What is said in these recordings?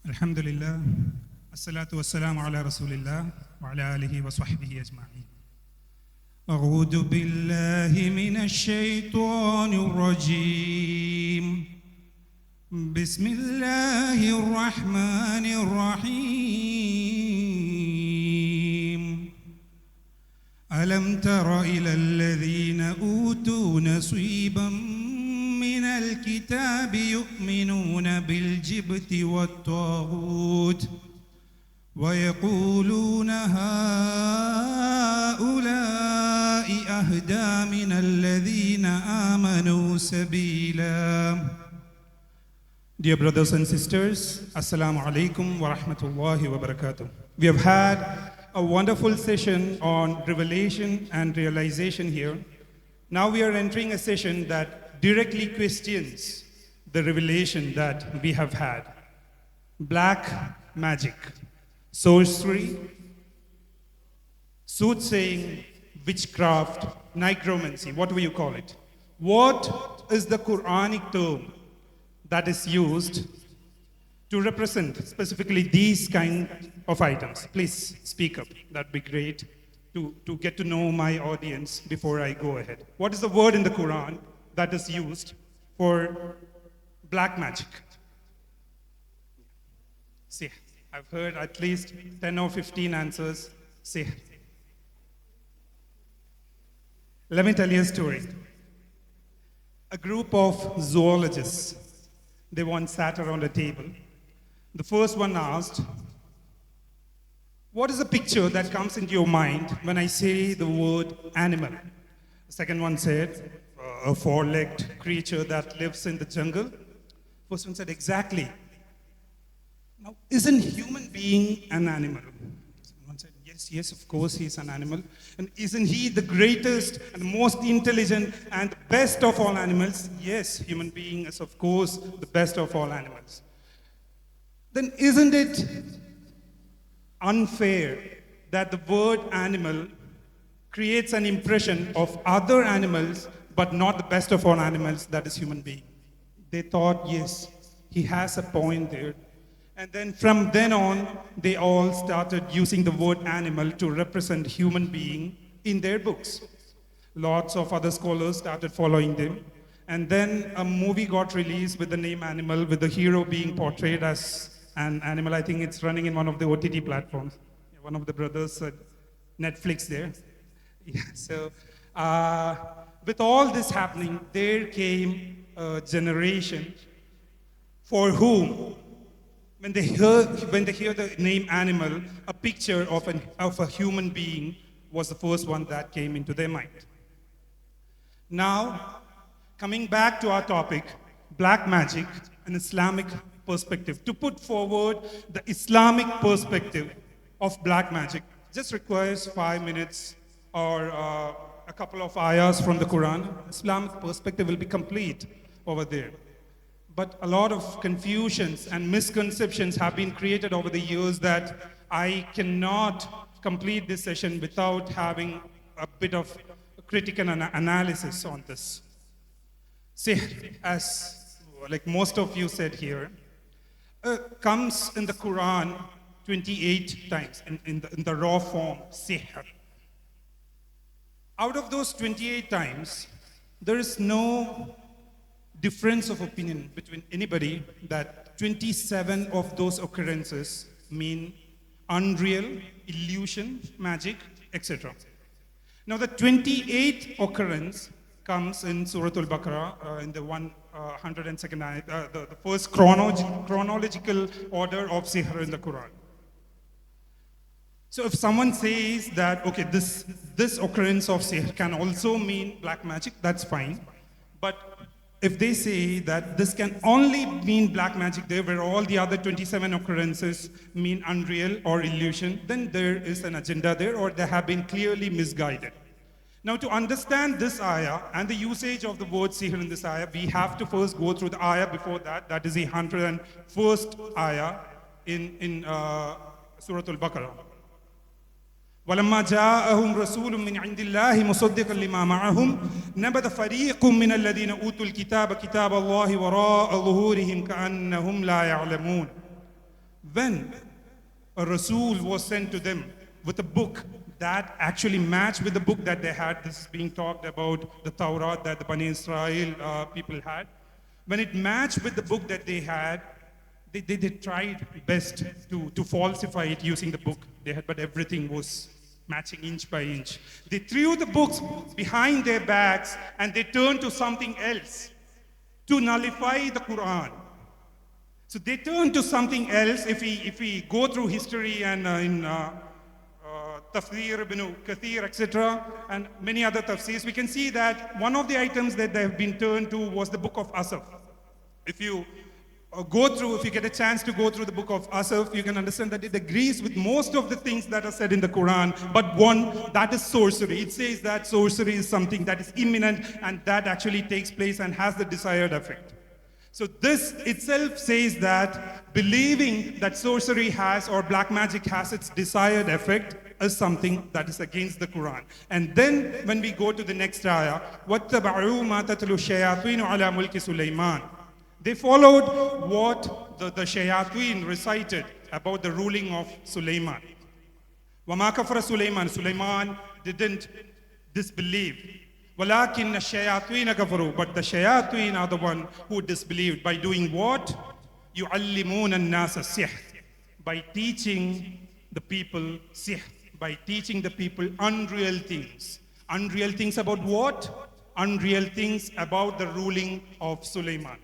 Alhamdulillah, assalatu wassalamu ala rasulillah wa ala alihi wa sahbihi ajma'in. A'udhu billahi minash shaitanir rajim. Bismillahir rahmanir rahim. Alam tara ila alladhina utu nasiban من الكتاب يؤمنون بالجبت والطاغوت ويقولون هؤلاء أهدى من الذين آمنوا سبيلا. Dear brothers and sisters, Assalamu alaikum wa rahmatullahi wa barakatuh. We have had a wonderful session on revelation and realization here. Now we are entering a session that directly questions the revelation that we have had. Black magic, sorcery, soothsaying, witchcraft, necromancy, whatever you call it. What is the Quranic term that is used to represent specifically these kind of items? Please speak up, that'd be great to get to know my audience before I go ahead. What is the word in the Quran that is used for black magic? See, I've heard at least 10 or 15 answers. See, let me tell you a story. A group of zoologists, they once sat around a table. The first one asked, what is the picture that comes into your mind when I say the word animal? The second one said, a four-legged creature that lives in the jungle. First one said, exactly. Now, isn't human being an animal? Someone said, yes, of course he's an animal. And isn't he the greatest and most intelligent and the best of all animals? Yes, human being is of course the best of all animals. Then isn't it unfair that the word animal creates an impression of other animals but not the best of all animals, that is human being? They thought, yes, he has a point there. And then from then on, they all started using the word animal to represent human being in their books. Lots of other scholars started following them. And then a movie got released with the name Animal, with the hero being portrayed as an animal. I think it's running in one of the OTT platforms. One of the brothers said Netflix there. Yeah, so, with all this happening, there came a generation for whom, when they hear the name animal, a picture of a human being was the first one that came into their mind. Now, coming back to our topic, black magic, an Islamic perspective. To put forward the Islamic perspective of black magic just requires 5 minutes or a couple of ayahs from the Quran. Islamic perspective will be complete over there. But a lot of confusions and misconceptions have been created over the years that I cannot complete this session without having a bit of critical analysis on this. See, as like most of you said here, comes in the Quran 28 times in the raw form, sihr. Out of those 28 times, there is no difference of opinion between anybody that 27 of those occurrences mean unreal, illusion, magic, etc. Now the 28th occurrence comes in Surah Al-Baqarah in the 102nd ayat, the first chronological order of sihr in the Quran. So if someone says that, okay, this occurrence of sihr can also mean black magic, that's fine. But if they say that this can only mean black magic there, where all the other 27 occurrences mean unreal or illusion, then there is an agenda there, or they have been clearly misguided. Now, to understand this ayah and the usage of the word sihr in this ayah, we have to first go through the ayah before that. That is the 101st ayah in Surah Al-Baqarah. ولما جاءهم رسول من عند الله مصدقا لما معهم نبذ فريق من الذين أوتوا الكتاب كتاب الله وراء ظهورهم كأنهم لا يعلمون. When a Rasul was sent to them with a book that actually matched with the book that they had. This is being talked about the Torah that the Bani Israel people had. When it matched with the book that they had, they tried best to falsify it using the book they had, but everything was matching inch by inch. They threw the books behind their backs and they turned to something else to nullify the Quran. So they turned to something else. If we go through history and in Tafsir, Ibn Kathir, etc., and many other tafsirs, we can see that one of the items that they have been turned to was the book of Asaf. If you if you get a chance to go through the book of Asaf, you can understand that it agrees with most of the things that are said in the Quran, but one, that is sorcery. It says that sorcery is something that is imminent and that actually takes place and has the desired effect. So this itself says that believing that sorcery has or black magic has its desired effect is something that is against the Quran. And then when we go to the next ayah, وَاتَّبَعُوا مَا تَتْلُو الشَّيَاطِينُ عَلَى مُلْكِ سُلَيْمَانَ. They followed what the shayateen recited about the ruling of Sulaiman. وَمَا كَفَرَ سُلَيْمَانَ. Sulaiman didn't disbelieve. وَلَكِنَّ الشَّيَاطِينَ كَفَرُوا. But the shayateen are the one who disbelieved. By doing what? يُعَلِّمُونَ النَّاسَ السِّحْرَ. By teaching the people sihr. By teaching the people unreal things. Unreal things about what? Unreal things about the ruling of Sulaiman.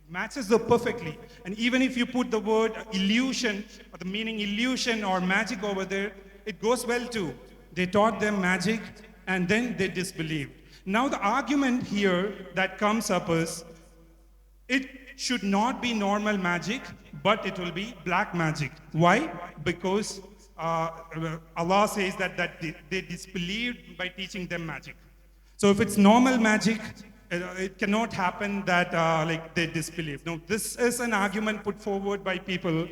Matches up perfectly. And even if you put the word illusion, or the meaning illusion or magic over there, it goes well too. They taught them magic and then they disbelieved. Now the argument here that comes up is, it should not be normal magic, but it will be black magic. Why? Because Allah says that they disbelieved by teaching them magic. So if it's normal magic, it cannot happen that like they disbelieve. No, this is an argument put forward by people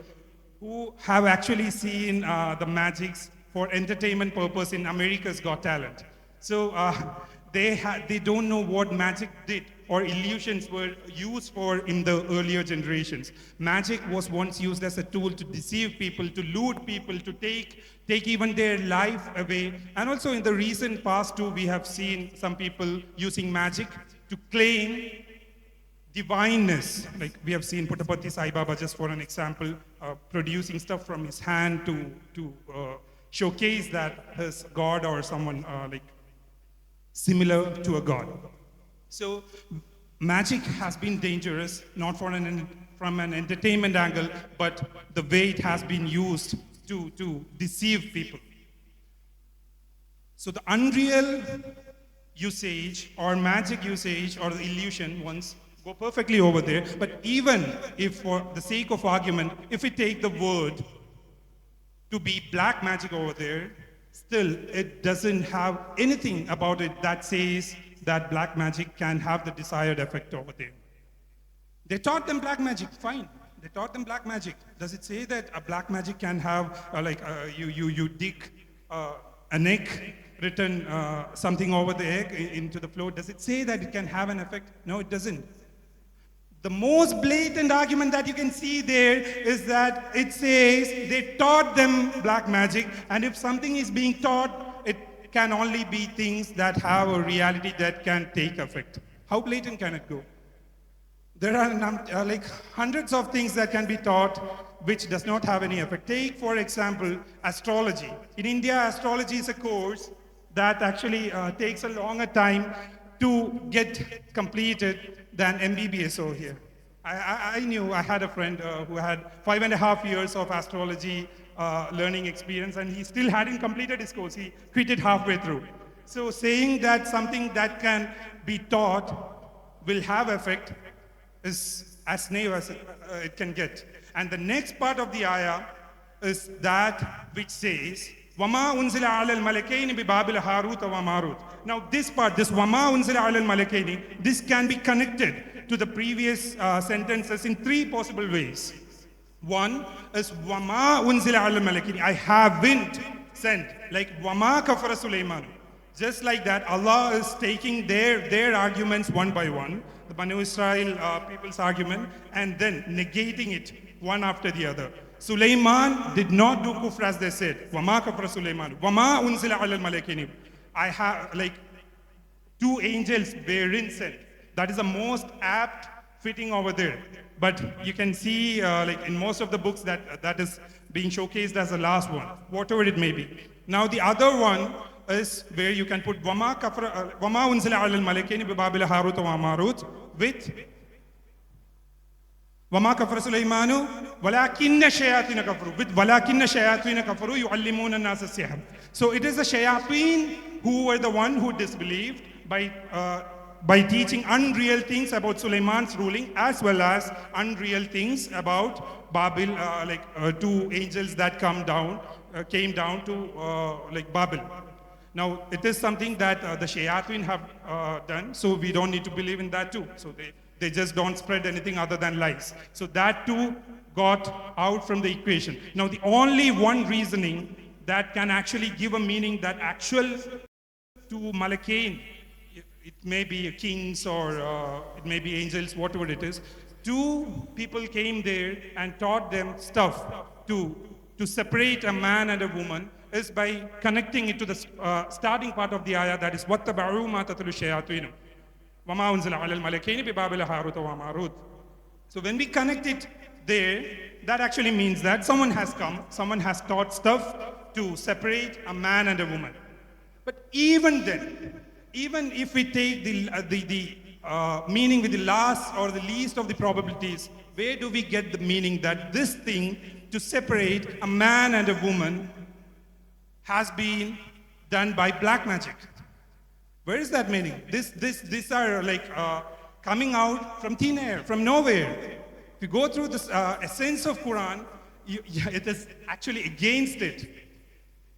who have actually seen the magics for entertainment purpose in America's Got Talent. So they don't know what magic did or illusions were used for in the earlier generations. Magic was once used as a tool to deceive people, to lure people, to take even their life away. And also in the recent past too, we have seen some people using magic to claim divineness. Like we have seen Puttaparthi Sai Baba, just for an example, producing stuff from his hand to showcase that his God or someone like similar to a god. So magic has been dangerous, not from an entertainment angle, but the way it has been used to deceive people. So the unreal usage or magic usage or the illusion ones go perfectly over there. But even if, for the sake of argument, if we take the word to be black magic over there, still it doesn't have anything about it that says that black magic can have the desired effect over there. They taught them black magic, fine. They taught them black magic. Does it say that a black magic can have, you dig an egg, written something over the egg into the floor? Does it say that it can have an effect? No, it doesn't. The most blatant argument that you can see there is that it says they taught them black magic, and if something is being taught, it can only be things that have a reality that can take effect. How blatant can it go? There are like hundreds of things that can be taught which does not have any effect. Take, for example, astrology. In India, astrology is a course that actually takes a longer time to get completed than MBBS over here. I had a friend who had 5.5 years of astrology learning experience, and he still hadn't completed his course. He quit it halfway through. So saying that something that can be taught will have effect is as naive as it can get. And the next part of the ayah is that which says, وَمَا أُنزِلَ عَلَى الْمَلَكَيْنِ بِبَابِلَ هَارُوتَ وَمَارُوتَ. Now this part, this وَمَا أُنزِلَ عَلَى الْمَلَكَيْنِ, this can be connected to the previous sentences in three possible ways. One is وَمَا أُنزِلَ عَلَى الْمَلَكَيْنِ, I haven't sent, like وَمَا كَفَرَ سُلَيْمَانُ. Just like that, Allah is taking their arguments one by one, the Banu Israel people's argument, and then negating it one after the other. Sulaiman did not do kufr as they said. Wama kafra Sulaiman. Wama unzila ala al-malakaini. I have like two angels wherein sent. That is the most apt fitting over there. But you can see like in most of the books that is being showcased as the last one, whatever it may be. Now the other one is where you can put Wama unzila ala al-malakaini bi Babila Harut wa Marut with وَمَا كَفَرَ سُلَيْمَانُ وَلَكِنَّ الشَّيَاطِينَ كَفَرُوا with وَلَكِنَّ الشَّيَاطِينَ كَفَرُوا يُعَلِّمُونَ النَّاسَ السِّحْرَ. So it is the shayateen who were the one who disbelieved by teaching unreal things about Sulaiman's ruling, as well as unreal things about Babil, two angels that came down to like Babil. Now it is something that the shayateen have done, so we don't need to believe in that too. So they just don't spread anything other than lies. So that too got out from the equation. Now the only one reasoning that can actually give a meaning that actual to Malakain, it may be kings or it may be angels, whatever it is, two people came there and taught them stuff to separate a man and a woman is by connecting it to the starting part of the ayah, that is وَاتَّبَعُوا مَا تَتْلُو الشَّيَاطِينُ وَمَا أُنزِلَ عَلَى الْمَلَكَيْنِ بِبَابِلَ هَارُوتَ وَمَارُوتَ. So when we connect it there, that actually means that someone has come, someone has taught stuff to separate a man and a woman. But even then, even if we take the meaning with the last or the least of the probabilities, where do we get the meaning that this thing to separate a man and a woman has been done by black magic? Where is that meaning? These are like coming out from thin air, from nowhere. If you go through this essence of Quran, it is actually against it.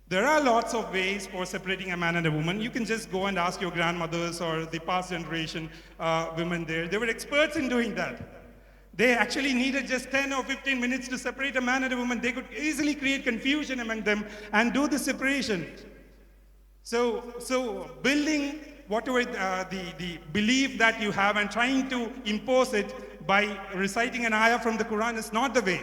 There are lots of ways for separating a man and a woman. You can just go and ask your grandmothers or the past generation women there. They were experts in doing that. They actually needed just 10 or 15 minutes to separate a man and a woman. They could easily create confusion among them and do the separation. So building whatever the belief that you have and trying to impose it by reciting an ayah from the Quran is not the way.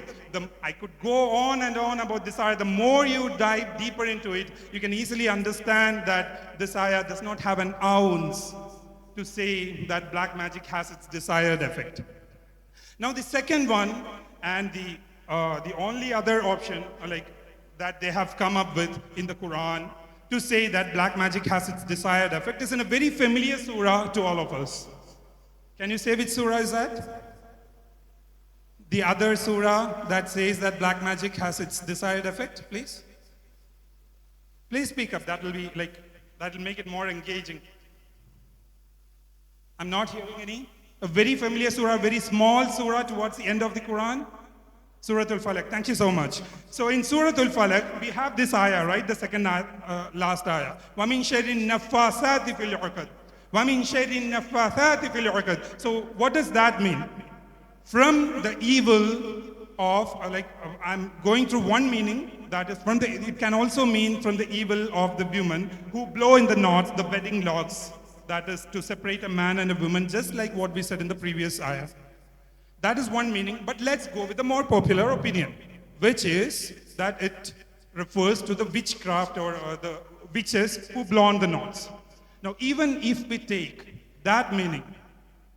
I could go on and on about this ayah. The more you dive deeper into it, you can easily understand that this ayah does not have an ounce to say that black magic has its desired effect. Now the second one and the only other option like that they have come up with in the Quran to say that black magic has its desired effect is in a very familiar surah to all of us. Can you say which surah is that? The other surah that says that black magic has its desired effect, please? Please speak up, that'll make it more engaging. I'm not hearing any. A very familiar surah, very small surah towards the end of the Quran. Surah Al-Falaq. Thank you so much. So in Surah Al-Falaq, we have this ayah, right? The second last ayah. وَمِن شَرِّ النَّفَّاثَاتِ فِي الْعُقَدِ وَمِن شَرِّ النَّفَّاثَاتِ فِي الْعُقَدِ. So what does that mean? From the evil of, I'm going through one meaning, that is it can also mean from the evil of the women who blow in the knots, the wedding locks, that is to separate a man and a woman, just like what we said in the previous ayah. That is one meaning, but let's go with the more popular opinion, which is that it refers to the witchcraft or the witches who blow on the knots. Now, even if we take that meaning,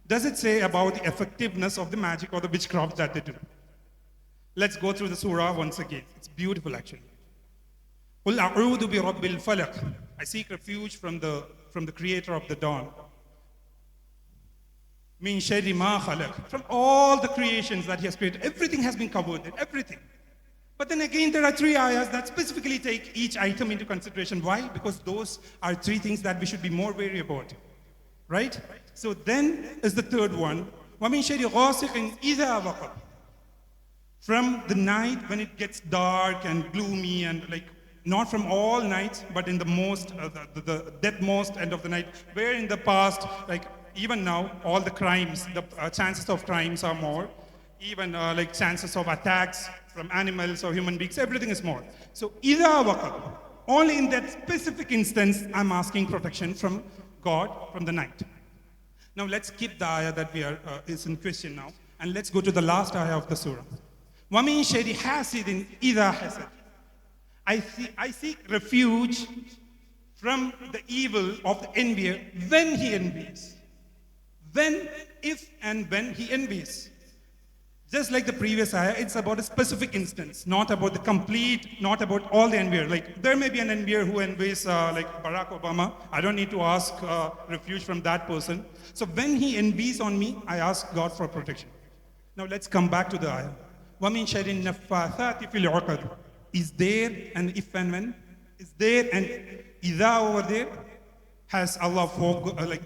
does it say about the effectiveness of the magic or the witchcraft that they do? Let's go through the surah once again. It's beautiful, actually. قُلْ أَعُوذُ بِرَبِّ الْفَلَقِ. I seek refuge from the creator of the dawn. Min sharri ma khalaq. From all the creations that he has created, everything has been covered, everything. But then again, there are three ayahs that specifically take each item into consideration. Why? Because those are three things that we should be more wary about. Right? So then is the third one. وَمِن شَرِّ غَاسِقٍ إِذَا وَقَبَ. From the night when it gets dark and gloomy and not from all nights, but in the most, the deadmost end of the night, where in the past, even now, all the crimes, the chances of crimes are more. Even chances of attacks from animals or human beings, everything is more. So, إِذَا وَقَبَ. Only in that specific instance, I'm asking protection from God from the night. Now let's keep the ayah that is in question now, and let's go to the last ayah of the surah. وَمِن شَرِّ حَاسِدٍ إِذَا حَسَدَ. I seek refuge from the evil of the envier when he envies. When, if and when he envies. Just like the previous ayah, it's about a specific instance, not about the complete, not about all the envier. Like there may be an envier who envies like Barack Obama. I don't need to ask refuge from that person. So when he envies on me, I ask God for protection. Now let's come back to the ayah. وَمِن شَرِّ النَّفَّاثَاتِ فِي الْعُقَدِ. Is there an if and when? Is there an idha over there? Has Allah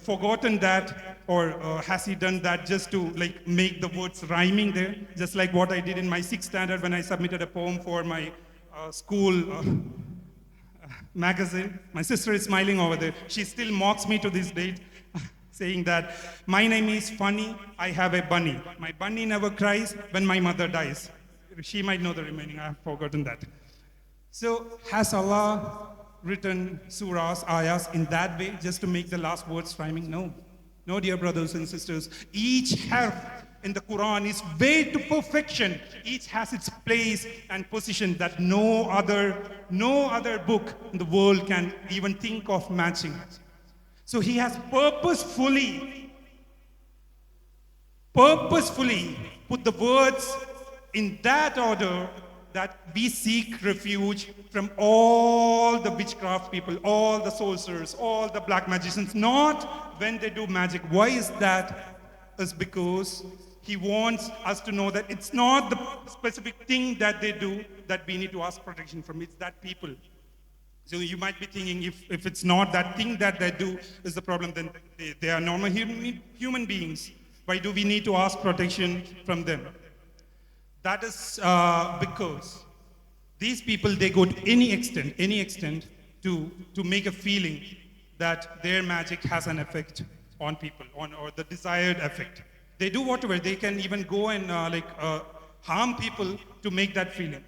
forgotten that, or has He done that just to make the words rhyming there? Just like what I did in my 6th standard when I submitted a poem for my school magazine. My sister is smiling over there. She still mocks me to this date, saying that my name is funny, I have a bunny. My bunny never cries when my mother dies. She might know the remaining, I have forgotten that. So has Allah written surahs, ayahs in that way just to make the last words rhyming? No. No, dear brothers and sisters. Each harf in the Quran is way to perfection. Each has its place and position that no other book in the world can even think of matching. So He has purposefully put the words in that order that we seek refuge from all the witchcraft people, all the sorcerers, all the black magicians, not when they do magic. Why is that? Is because He wants us to know that it's not the specific thing that they do that we need to ask protection from. It's that people. So you might be thinking, if it's not that thing that they do is the problem, then they are normal human beings. Why do we need to ask protection from them? That is because these people, they go to any extent to make a feeling that their magic has an effect on people, or the desired effect. They do whatever. They can even go and harm people to make that feeling.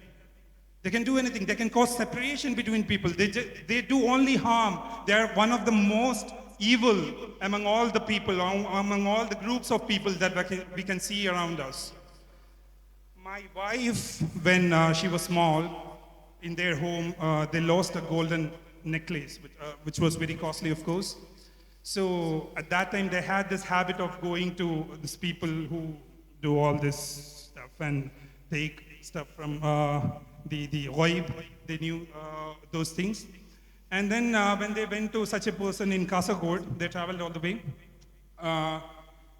They can do anything. They can cause separation between people. They do only harm. They are one of the most evil among all the people, among all the groups of people that we can see around us. My wife, when she was small, in their home, they lost a golden necklace, which was very costly, of course. So at that time, they had this habit of going to these people who do all this stuff and take stuff from the ghaib. They knew those things. And then when they went to such a person in Kasaragod, they traveled all the way.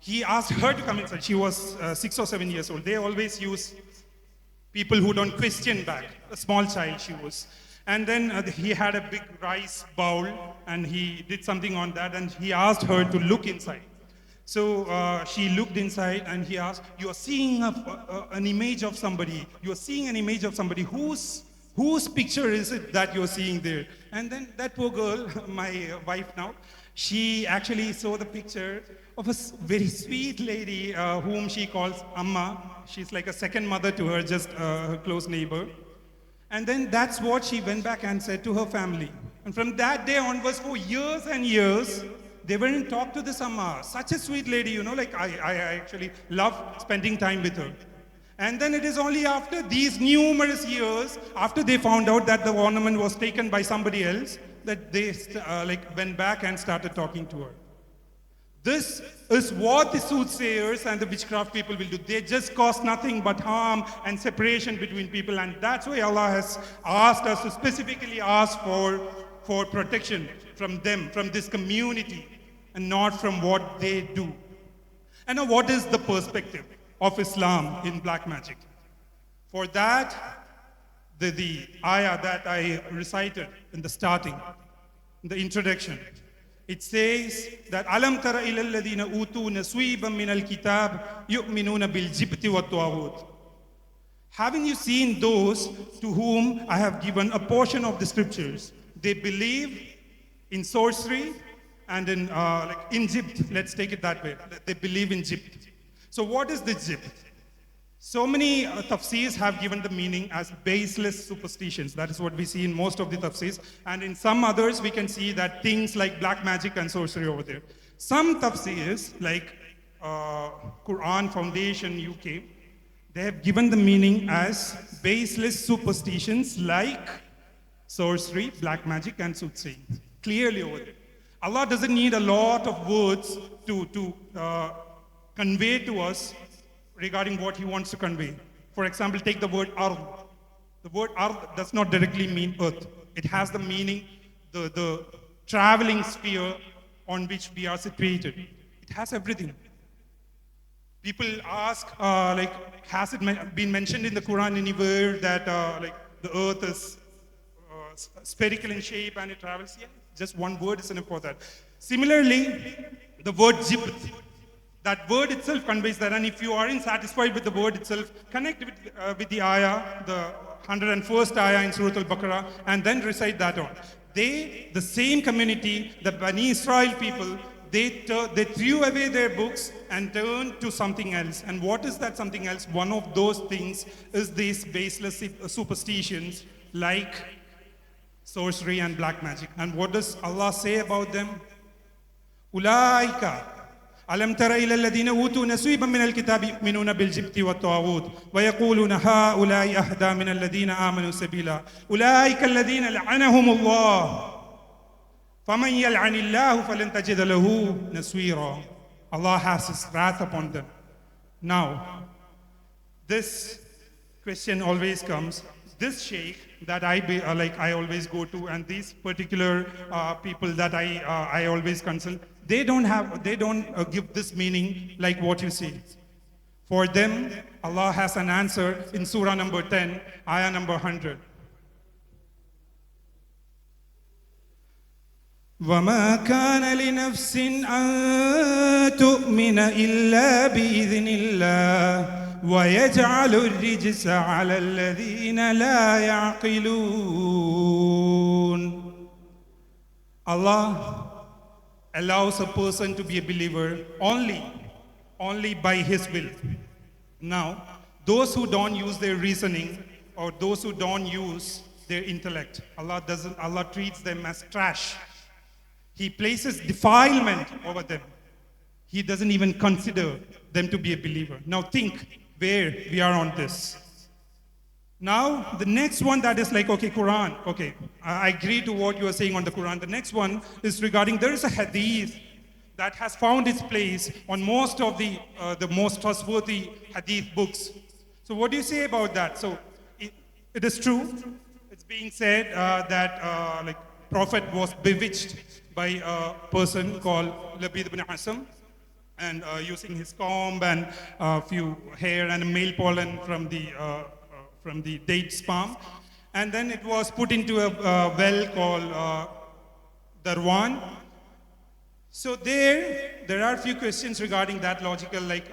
He asked her to come inside. She was 6 or 7 years old. They always use people who don't question back. A small child she was. And then he had a big rice bowl, and he did something on that, and he asked her to look inside. So she looked inside, and he asked, "You are seeing an image of somebody. You are seeing an image of somebody. Whose picture is it that you're seeing there?" And then that poor girl, my wife now, she actually saw the picture of a very sweet lady whom she calls Amma. She's like a second mother to her, just her close neighbor. And then that's what she went back and said to her family. And from that day onwards, for years and years, they went and talked to this Amma. Such a sweet lady, I actually love spending time with her. And then it is only after these numerous years, after they found out that the ornament was taken by somebody else, that they went back and started talking to her. This is what the soothsayers and the witchcraft people will do. They just cause nothing but harm and separation between people, and that's why Allah has asked us to specifically ask for protection from them, from this community, and not from what they do. And now what is the perspective of Islam in black magic? For that, the ayah that I recited in the starting, in the introduction, it says that Alam tara ila alladhina utu nasweeban min al-kitab yu'minuna bil-jibti wat-taghut. Haven't you seen those to whom I have given a portion of the scriptures? They believe in sorcery and in Jibt. Let's take it that way. They believe in Jibt. So what is the Jibt? So many tafsirs have given the meaning as baseless superstitions. That is what we see in most of the tafsirs. And in some others, we can see that things like black magic and sorcery over there. Some tafsirs, like Quran Foundation UK, They have given the meaning as baseless superstitions like sorcery, black magic, and soothsaying. Clearly over there. Allah doesn't need a lot of words to convey to us regarding what He wants to convey. For example, take the word ard. The word ard does not directly mean earth. It has the meaning, the traveling sphere on which we are situated. It has everything. People ask, has it been mentioned in the Quran anywhere that the earth is spherical in shape and it travels? Yeah, just one word is enough for that. Similarly, the word jibr, that word itself conveys that, and if you aren't satisfied with the word itself, connect with the ayah, the 101st ayah in Surah Al-Baqarah, and then recite that on. The same community, the Bani Israel people, they threw away their books and turned to something else. And what is that something else? One of those things is these baseless superstitions like sorcery and black magic. And what does Allah say about them? Ulaika alam tara ila alladhina utu nasiban min alkitabi yu'minuna bil jibti wat taghut wa yaquluna haula'i ahda min alladhina amanu sabila ulaika alladhina la'anahumullah faman yal'anillahu falan tajida lahu nasira. Allah has His wrath upon them. Now, this question always comes. This sheikh that I always go to, and these particular people that I always consult, they don't give this meaning like what you see. For them, Allah has an answer in Surah number 10, ayah number 100. وَمَا كَانَ لِنَفْسٍ أَن تُؤْمِنَ إِلَّا بِإِذْنِ اللَّهِ وَيَجْعَلُ الرِّجْسَ عَلَى الَّذِينَ لَا يَعْقِلُونَ. Allah allows a person to be a believer only by His will. Now, those who don't use their reasoning or those who don't use their intellect, Allah treats them as trash. He places defilement over them. He doesn't even consider them to be a believer. Now think where we are on this. Now, the next one that is like, okay, Quran. Okay, I agree to what you are saying on the Quran. The next one is regarding, there is a hadith that has found its place on most of the most trustworthy hadith books. So what do you say about that? So it is true. It's being said that Prophet was bewitched by a person called Labid ibn Asam, and using his comb and a few hair and a male pollen from the date's palm. And then it was put into a well called Darwan. So there are a few questions regarding that logical, like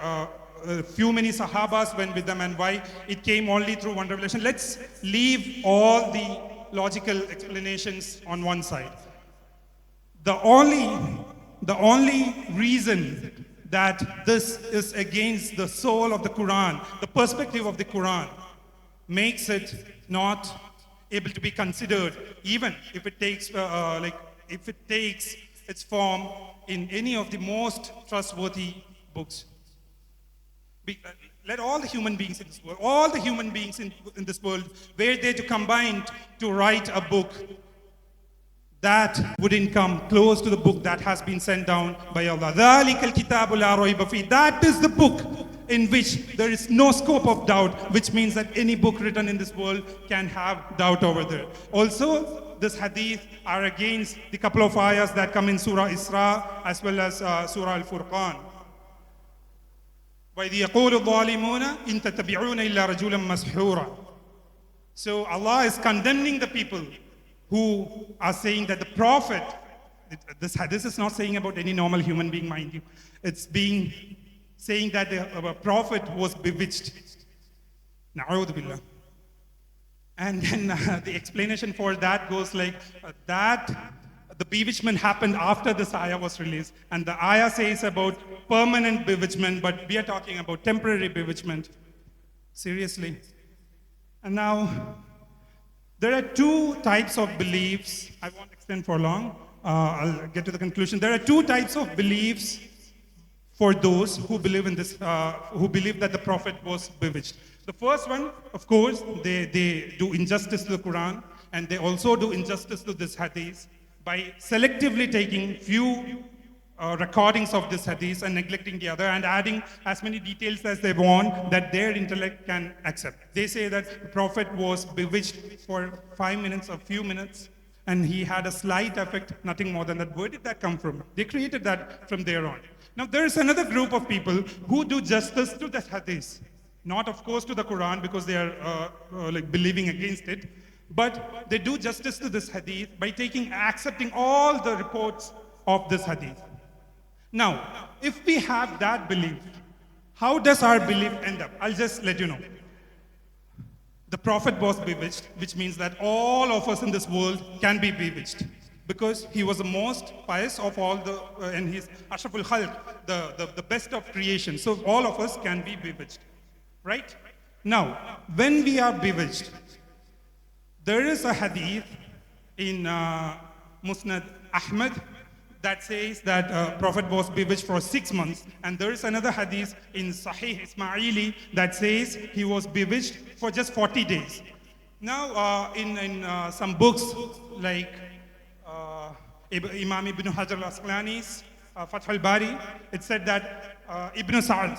few many Sahabas went with them and why it came only through one revelation. Let's leave all the logical explanations on one side. The only reason that this is against the soul of the Quran, the perspective of the Quran, makes it not able to be considered, even if it takes its form in any of the most trustworthy books. Let all the human beings in this world, all the human beings in this world, were they to combine to write a book, that wouldn't come close to the book that has been sent down by Allah. ذَلِكَ الْكِتَابُ لَا رَيْبَ فِيهِ. That is the book in which there is no scope of doubt, which means that any book written in this world can have doubt over there. Also, this hadith are against the couple of ayahs that come in Surah Isra as well as Surah Al-Furqan. وَإِذْ يَقُولُ الظَّالِمُونَ إِن تَتَّبِعُونَ إِلَّا رَجُولًا مَسْحُورًا. So Allah is condemning the people who are saying that the Prophet, this is not saying about any normal human being, mind you. It's saying that the Prophet was bewitched. Na'udhu billah. And then the explanation for that goes like that the bewitchment happened after this ayah was released. And the ayah says about permanent bewitchment, but we are talking about temporary bewitchment. Seriously. And now, there are two types of beliefs. I won't extend for long. I'll get to the conclusion. There are two types of beliefs for those who believe in this, who believe that the Prophet was bewitched. The first one, of course, they do injustice to the Quran, and they also do injustice to this hadith by selectively taking few recordings of this hadith and neglecting the other and adding as many details as they want that their intellect can accept. They say that the Prophet was bewitched for 5 minutes or few minutes, and he had a slight effect, nothing more than that. Where did that come from? They created that from there on. Now there is another group of people who do justice to the hadith. Not of course to the Quran because they are like believing against it, but they do justice to this hadith by accepting all the reports of this hadith. Now, if we have that belief, how does our belief end up? I'll just let you know. The Prophet was bewitched, which means that all of us in this world can be bewitched because he was the most pious of all the, and he's Ashraful Khalq, the best of creation. So all of us can be bewitched, right? Now, when we are bewitched, there is a hadith in Musnad Ahmad that says that Prophet was bewitched for 6 months, and there is another hadith in Sahih Ismaili that says he was bewitched for just 40 days. Now, in some books like Imam Ibn Hajar al-Asqalani's Fath al-Bari, it said that Ibn Sa'd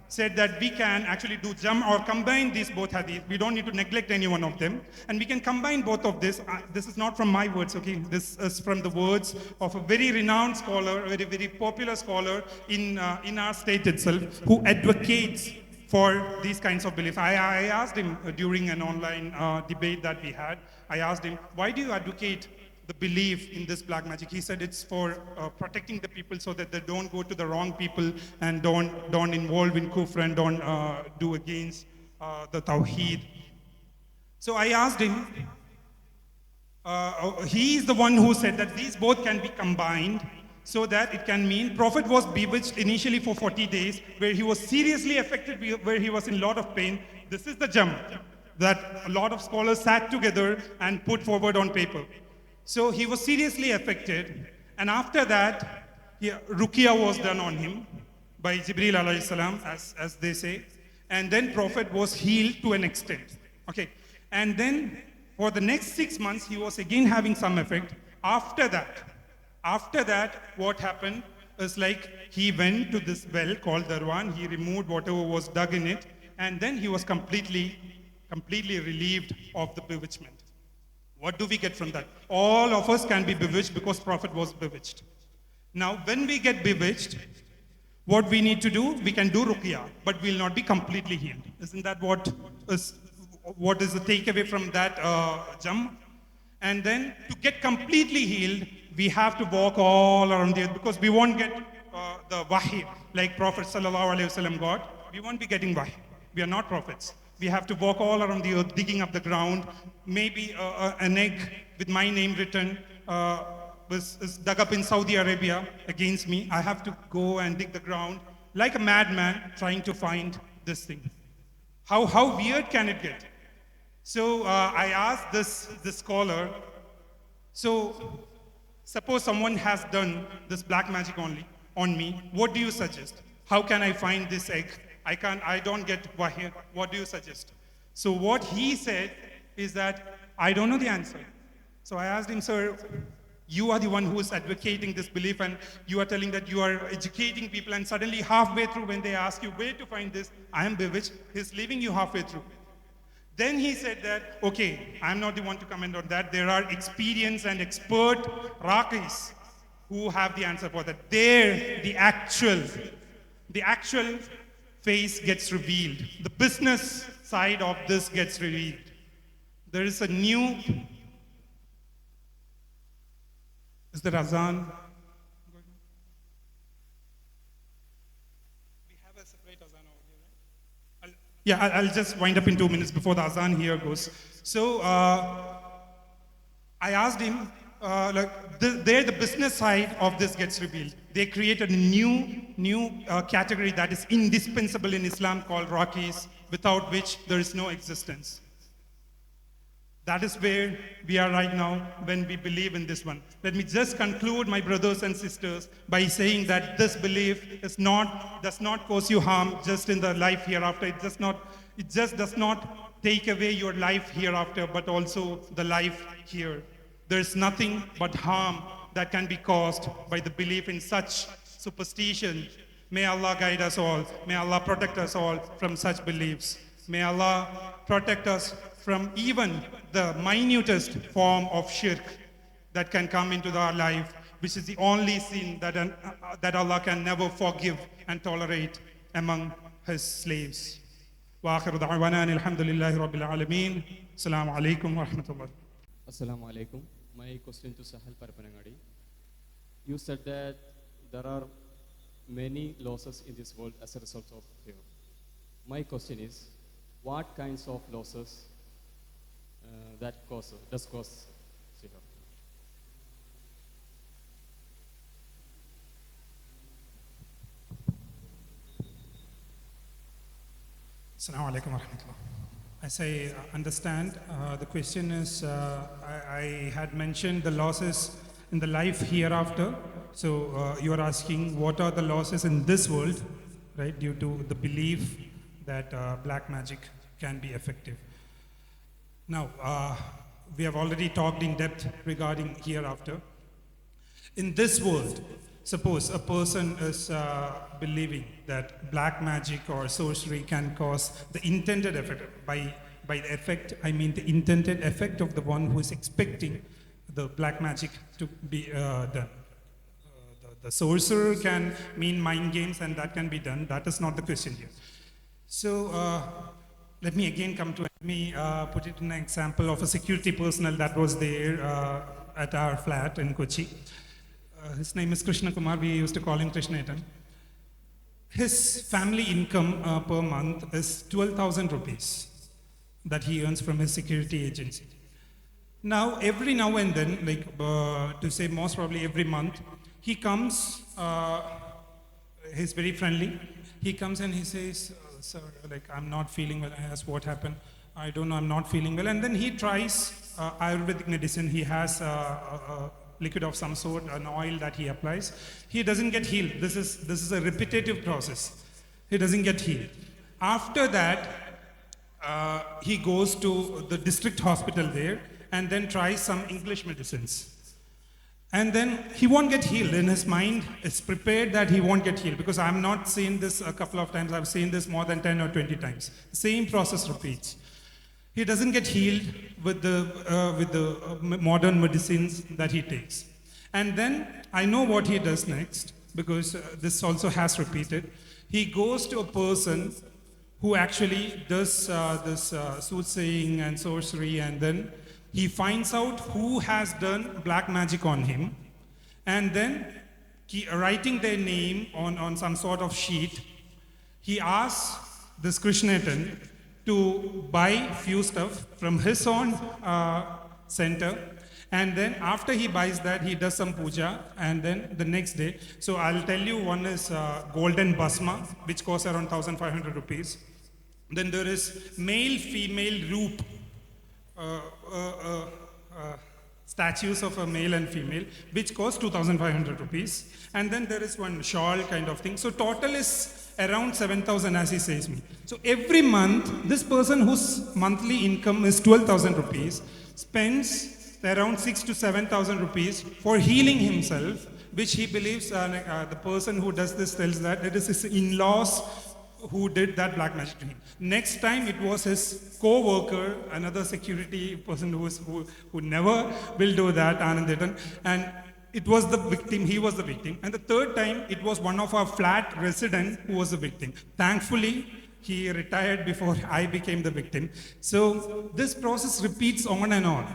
said that we can actually do jam or combine these both hadith. We don't need to neglect any one of them. And we can combine both of this. This is not from my words, okay? This is from the words of a very renowned scholar, a very, very popular scholar in our state itself, who advocates for these kinds of beliefs. I asked him during an online debate that we had, I asked him, why do you advocate the belief in this black magic? He said it's for protecting the people so that they don't go to the wrong people and don't involve in kufr and don't do against the tawheed. So I asked him, he is the one who said that these both can be combined so that it can mean Prophet was bewitched initially for 40 days where he was seriously affected, where he was in a lot of pain. This is the jam that a lot of scholars sat together and put forward on paper. So he was seriously affected, and after that, Ruqya was done on him by Jibreel alayhi salam, as they say, and then Prophet was healed to an extent. Okay, and then for the next 6 months, he was again having some effect. After that, what happened is like he went to this well called Darwan, he removed whatever was dug in it, and then he was completely relieved of the bewitchment. What do we get from that? All of us can be bewitched because Prophet was bewitched. Now, when we get bewitched, what we need to do, we can do ruqya, but we'll not be completely healed. Isn't that what is the takeaway from that jam? And then to get completely healed, we have to walk all around the earth because we won't get the wahi like Prophet sallallahu alaihi wasallam got. We won't be getting wahi. We are not prophets. We have to walk all around the earth, digging up the ground. Maybe an egg with my name written is dug up in Saudi Arabia against me. I have to go and dig the ground like a madman trying to find this thing. How weird can it get? So I asked this scholar, so suppose someone has done this black magic only on me, what do you suggest? How can I find this egg? I don't get wahi. What do you suggest? So what he said is that I don't know the answer. So I asked him, sir, you are the one who is advocating this belief and you are telling that you are educating people, and suddenly halfway through when they ask you where to find this, I am bewitched, he's leaving you halfway through. Then he said that, okay, I'm not the one to comment on that. There are experienced and expert Raqis who have the answer for that. There, the actual face gets revealed. The business side of this gets revealed. There is a new... Is there azan? We have a separate azan over here, right? I'll just wind up in 2 minutes before the azan here goes. So I asked him, there the business side of this gets revealed. They created a new category that is indispensable in Islam called Raqis, without which there is no existence. That is where we are right now when we believe in this one. Let me just conclude, my brothers and sisters, by saying that this belief does not cause you harm just in the life hereafter. It just does not take away your life hereafter, but also the life here. There is nothing but harm that can be caused by the belief in such superstition. May Allah guide us all. May Allah protect us all from such beliefs. May Allah protect us from even the minutest form of shirk that can come into our life, which is the only sin that Allah can never forgive and tolerate among His slaves. Wa akhiru da'wana alhamdulillahi rabbil alameen. Assalamu alaikum wa rahmatullah. Assalamu alaikum. My question to Shahal Parappanangadi. You said that there are many losses in this world as a result of fear. My question is, what kinds of losses does cause fear? Assalamu alaikum wa rahmatullah. As I understand, the question is, I had mentioned the losses in the life hereafter. So you are asking what are the losses in this world, right, due to the belief that black magic can be effective. Now, we have already talked in depth regarding hereafter. In this world, suppose a person is believing that black magic or sorcery can cause the intended effect. By the effect, I mean the intended effect of the one who is expecting the black magic to be done. The sorcerer can mean mind games, and that can be done. That is not the question here. So let me again put it in an example of a security personnel that was there at our flat in Kochi. His name is Krishna Kumar. We used to call him Krishnatan. His family income per month is 12,000 rupees that he earns from his security agency. Now, every now and then, to say most probably every month, he comes, he's very friendly. He comes and he says, sir, I'm not feeling well. I ask what happened. I don't know, I'm not feeling well. And then he tries Ayurvedic medicine. He has a liquid of some sort, an oil that he applies. He doesn't get healed. This is a repetitive process. He doesn't get healed. After that, he goes to the district hospital there and then tries some English medicines. And then he won't get healed. In his mind, it's prepared that he won't get healed, because I'm not seen this a couple of times. I've seen this more than 10 or 20 times. Same process repeats. He doesn't get healed with the modern medicines that he takes. And then I know what he does next, because this also has repeated. He goes to a person who actually does this soothsaying and sorcery, and then he finds out who has done black magic on him, and then writing their name on some sort of sheet, he asks this Krishnatan to buy few stuff from his own center, and then after he buys that, he does some puja, and then the next day, so I'll tell you, one is golden basma, which costs around 1,500 rupees. Then there is male-female roop, statues of a male and female, which cost 2,500 rupees. And then there is one shawl kind of thing. So total is around 7,000, as he says me. So every month, this person whose monthly income is 12,000 rupees spends around 6,000 to 7,000 rupees for healing himself, which he believes the person who does this tells that it is his in-laws who did that black magic to him. Next time it was his co-worker, another security person who never will do that, Anandetan, and it was the victim, he was the victim. And the third time it was one of our flat resident who was the victim. Thankfully, he retired before I became the victim. So this process repeats on and on.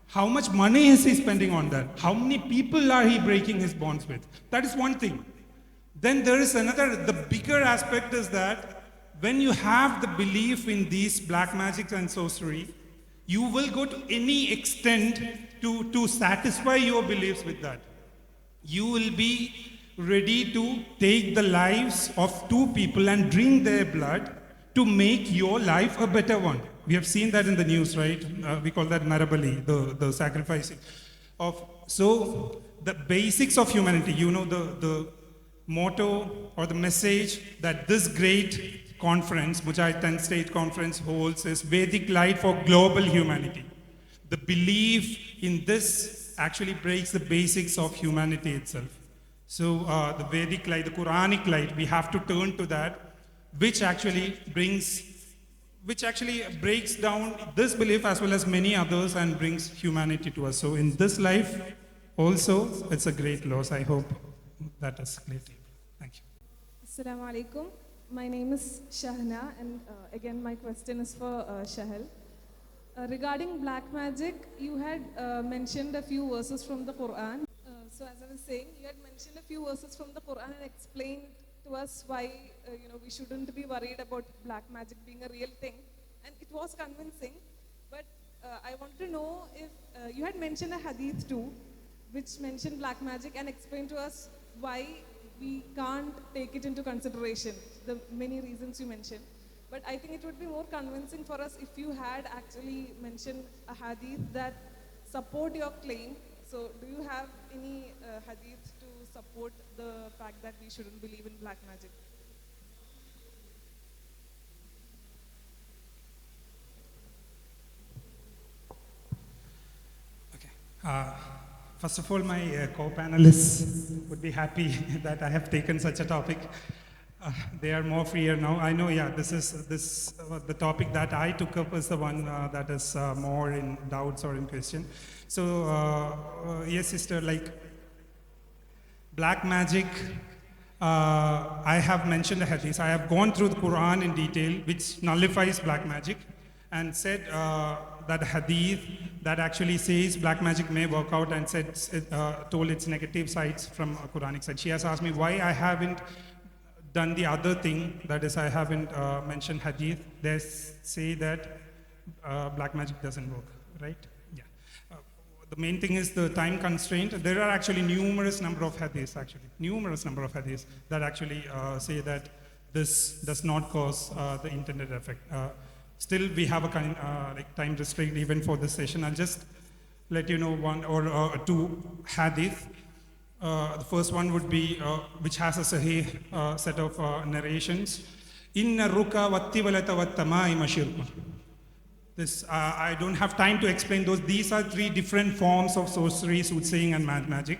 How much money is he spending on that? How many people are he breaking his bonds with? That is one thing. Then there is another, the bigger aspect is that when you have the belief in these black magic and sorcery, you will go to any extent to satisfy your beliefs with that. You will be ready to take the lives of two people and drink their blood to make your life a better one. We have seen that in the news, right? We call that Narabali, the sacrificing of. So the basics of humanity, you know, the motto or the message that this great conference, Mujahid 10th State Conference holds is Vedic light for global humanity. The belief in this actually breaks the basics of humanity itself. So the Vedic light, the Quranic light, we have to turn to that, which actually breaks down this belief as well as many others and brings humanity to us. So in this life, also, it's a great loss. I hope that is clear. Thank you. Assalamu alaikum. My name is Shahna, and again, my question is for Shahal. Regarding black magic, you had mentioned a few verses from the Quran. So as I was saying, you had mentioned a few verses from the Quran and explained to us why we shouldn't be worried about black magic being a real thing, and it was convincing. But I want to know if you had mentioned a hadith too, which mentioned black magic and explained to us why we can't take it into consideration, the many reasons you mentioned. But I think it would be more convincing for us if you had actually mentioned a hadith that support your claim. So do you have any hadith to support the fact that we shouldn't believe in black magic? Okay. First of all, my co-panelists would be happy that I have taken such a topic. They are more freer now. I know, yeah, the topic that I took up is the one that is more in doubts or in question. So, yes, sister, like black magic, I have mentioned the hadith. I have gone through the Quran in detail, which nullifies black magic, and said that hadith that actually says black magic may work out and told its negative sides from a Quranic side. She has asked me why I haven't done the other thing, that is I haven't mentioned hadith. They say that black magic doesn't work, right? Yeah. The main thing is the time constraint. There are actually numerous number of hadiths that actually say that this does not cause the intended effect. Still, we have a kind time restraint even for this session. I'll just let you know one or two hadith. The first one would be, which has a sahih set of narrations. Inna ruka wattivalata wattama'ima shirkun. This, I don't have time to explain those. These are three different forms of sorcery, soothsaying, and magic.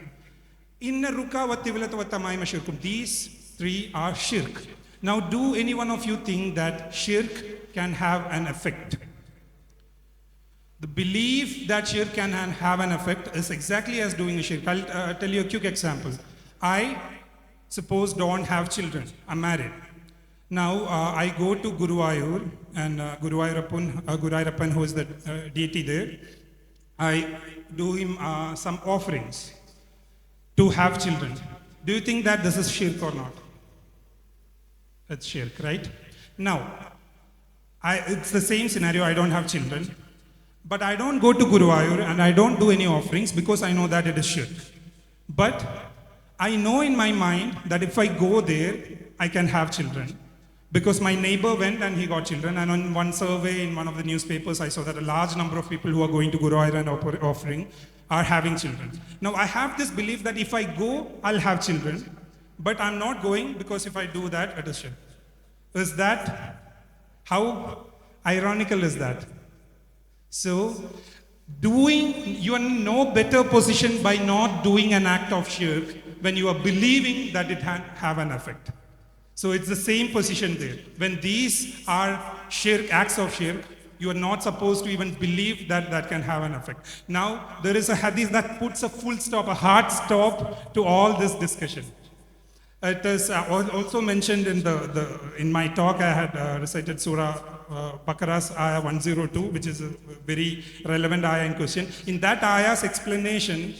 Inna ruka wattivalata wattama'ima shirkun. These three are shirk. Now, do any one of you think that shirk can have an effect? The belief that shirk can have an effect is exactly as doing a shirk. I'll tell you a quick example. I suppose don't have children. I'm married. Now I go to Guruvayur, and Guruvayurappan, who is the deity there, I do him some offerings to have children. Do you think that this is shirk or not? It's shirk, right? Now, it's the same scenario. I don't have children. But I don't go to Guruvayur and I don't do any offerings because I know that it is shirk. But I know in my mind that if I go there, I can have children. Because my neighbor went and he got children, and on one survey in one of the newspapers, I saw that a large number of people who are going to Guruvayur and offering are having children. Now I have this belief that if I go, I'll have children, but I'm not going because if I do that, it is shirk. Is that, how ironical is that? So, you are in no better position by not doing an act of shirk when you are believing that it have an effect. So it's the same position there. When these are shirk, acts of shirk, you are not supposed to even believe that that can have an effect. Now, there is a hadith that puts a full stop, a hard stop to all this discussion. It is also mentioned in my talk. I had recited Surah Baqarah's ayah 102, which is a very relevant ayah in question. In that ayah's explanation,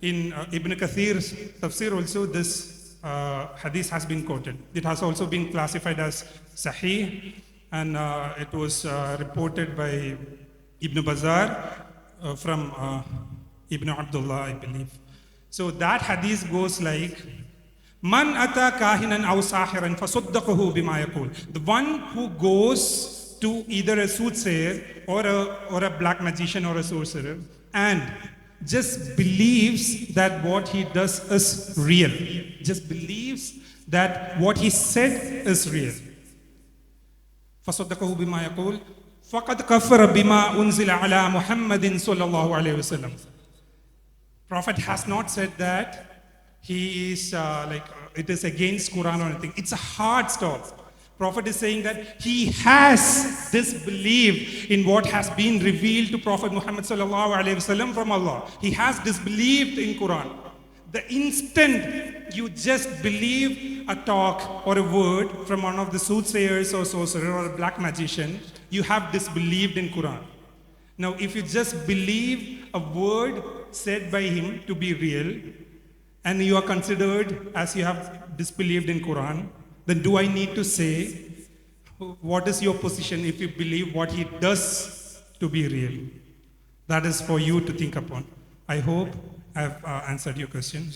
in Ibn Kathir's tafsir also, this hadith has been quoted. It has also been classified as Sahih, and it was reported by Ibn Bazar from Ibn Abdullah, I believe. So that hadith goes like, Man ata kahinan aw sahiran fasaddaqahu bima yaqul. The one who goes to either a soothsayer or a black magician or a sorcerer and just believes that what he does is real. Just believes that what he said is real. فَصَدَّقَهُ بِمَا يَقُولُ فَقَدْ كَفَرَ بِمَا أُنزِلَ عَلَى مُحَمَّدٍ صَلَّى اللَّهُ عَلَيْهِ وسلم. Prophet has not said that he is it is against Quran or anything. It's a hard stop. Prophet is saying that he has disbelieved in what has been revealed to Prophet Muhammad sallallahu alaihi wasallam from Allah. He has disbelieved in Quran. The instant you just believe a talk or a word from one of the soothsayers or sorcerer or a black magician, you have disbelieved in Quran. Now, if you just believe a word said by him to be real, and you are considered as you have disbelieved in Quran, then do I need to say, what is your position if you believe what he does to be real? That is for you to think upon. I hope I have answered your question.